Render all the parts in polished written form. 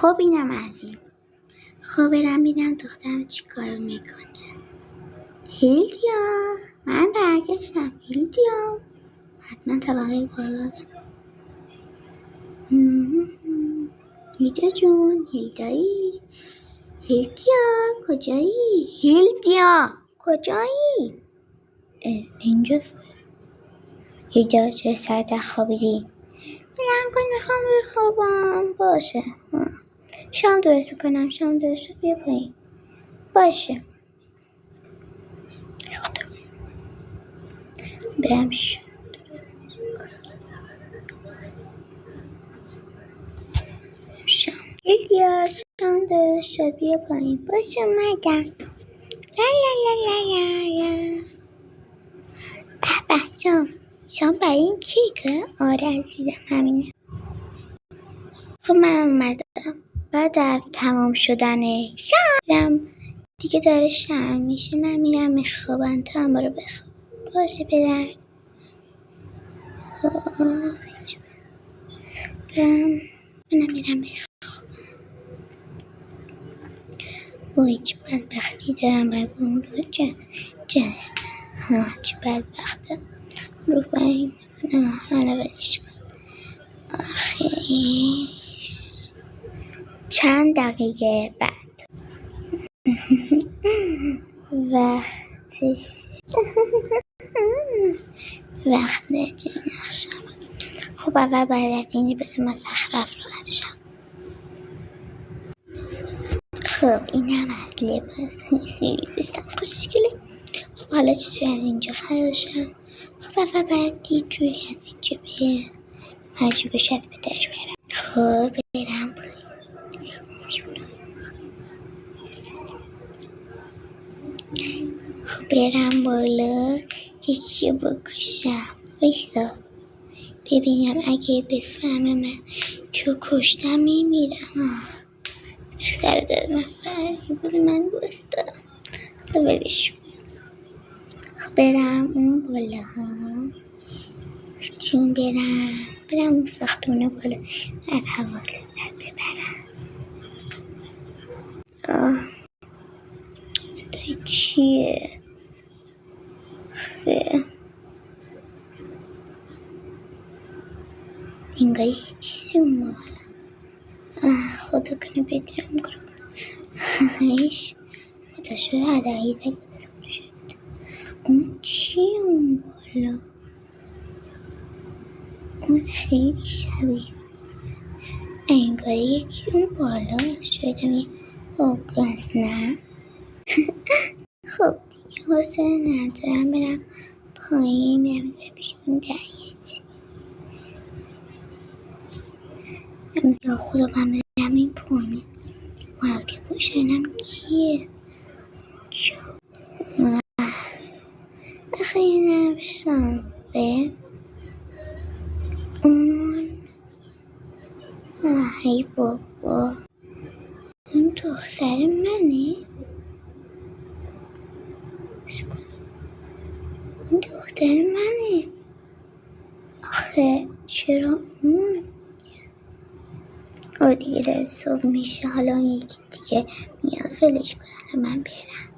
خب اینم از این. خب برم ببینم دخترم چی کار میکنه. هیلدیا، من برگشتم. هیلدیا حتما طبقه بالاست. هیلدیا جون، هیلدایی، هیلدیا کجایی؟ هیلدیا کجایی؟ اینجاست. هیلدیا چه ساعت خوابیدی؟ بلند کن میخوام بخوابم. باشه شام درست میکنم. شام درست شد بیا پایین. باشه برم شام. هیلدیا شام درست شد بیا پایین. باشه اومدم. لا لا لا لا لا لا. به شام برای این کیکه؟ آره عزیزم همینه. خب من اومدم بعد از تمام شدن شام دیگه داره شام میشه. من میرم میخوابم. تو هم برو بخواب. باشه برم. منم میرم بخواب. وای چه بدبختی دارم باید اون رو چه بدبخته رو باید حالا بدش کن. آخیش چند دقیقه بعد وقت نقشم. خب اول باید از اینی بسیم مزخرف راحت شم. خب اینم از لباس. خیلی بستم خوشگله. خب حالا چطوری از اینجا خراشم؟ خب اول باید یه جوری از اینجا به هرجوبش از بدرش برم. خب برم بالا یه چیه بکشم. بایستا ببینم اگه بفهمه من که کشتم میمیرم. چکار داره من فرقی بود من گفتم ولش کن. برم اون بالا ها چون برم اون ساختمونه بالا از هوا لذت ببرم. صدای چیه؟ انگاری هیچ چیزی اون بالا. خدا کنه بدرم کنم. خدا شده عدهی دکتر شد. اون چیه اون بالا؟ اون خیلی شبیه انگاری یکی اون بالا شده می گاز نه. خب دیگه حسن ندارم برم پایین میرم پیش اون دریاچه. یا خدا من برم این پایین مراکب باشنم کیه؟ آخه اینم شانسه اون. ای بابا اون دختر منه. این دختر منه. آخه چرا اون؟ دیگه داره صبح میشه. حالا یکی دیگه میاد ولش کنه. من برم.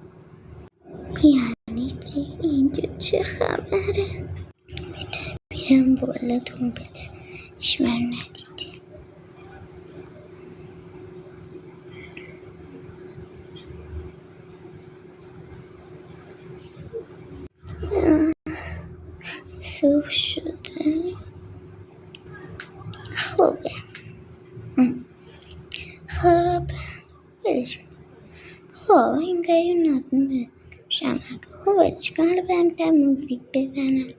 یعنی چی؟ اینجا چه خبره؟ بیرم بالا تون بده اشمر ندیده. صبح شده. خوبه. خب ولش کن. خب این گاهی نادونه شمک. خب ولش کن. حالا برم در موزیک بزنم.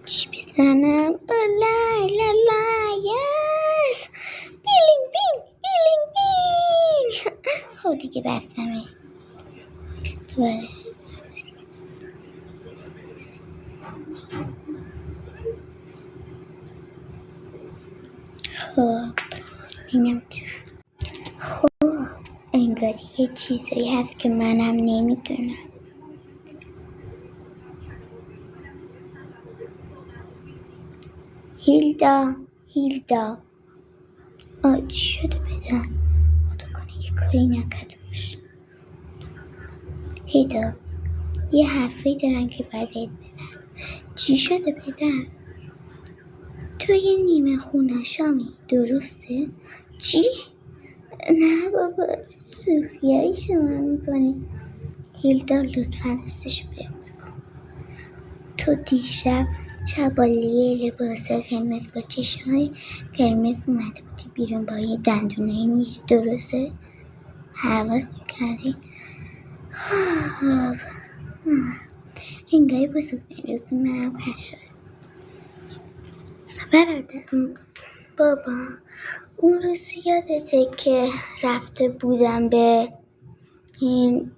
چی بزنم؟ لا لا لا یس بیلینگ بین بیلینگ بین. خب دیگه بستمه دوباره. خب ببینم چه. خب انگاری یه چیزایی هست که منم نمیدونم. هیلدا چی شده بدن؟ خدا کنه یه کاری نکرده باشه. هیدا یه حرفی دارن که باید بهت بدن. چی شده بدن؟ تو یه نیمه خونشامی درسته؟ چی؟ نه بابا صوفیایی شما میکنی. هیلدا لطفا استشو بگو. تو دیشب با لباس قرمز با چشمای قرمز اومده بودی بیرون با یه دندونای نیش درسته؟ حواس میکردی؟ انگاری بزرگترین روز منم کش شد. برادرم بابا اون روز یادته که رفته بودم به این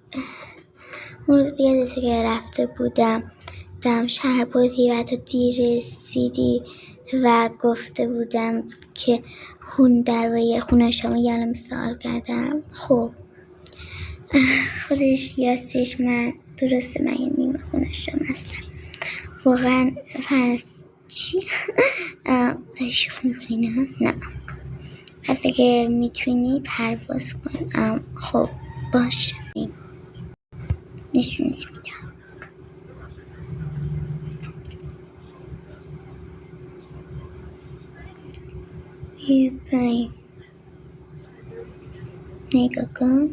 دم شهر بازی و تو دیر رسیدی و گفته بودم که درباره خونه شما یالم سوال کردم. خب خودش یاستش من درسته من یه نیمه خونه شما هستم واقعا. پس چی؟ داری شوخ میکنی نه پس اگه میتونی پرواز کن. خب باشه نشونش میدم. یه پای نگاه کن.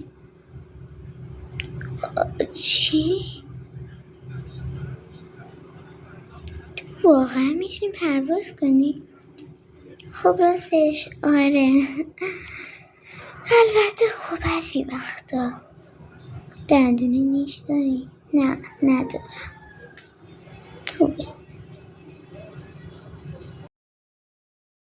چی؟ تو واقعا میتونی پرواز کنی؟ خب راستش آره. البته خب بعضی وقتا. دندونه نیش داری؟ نه ندارم. خوبه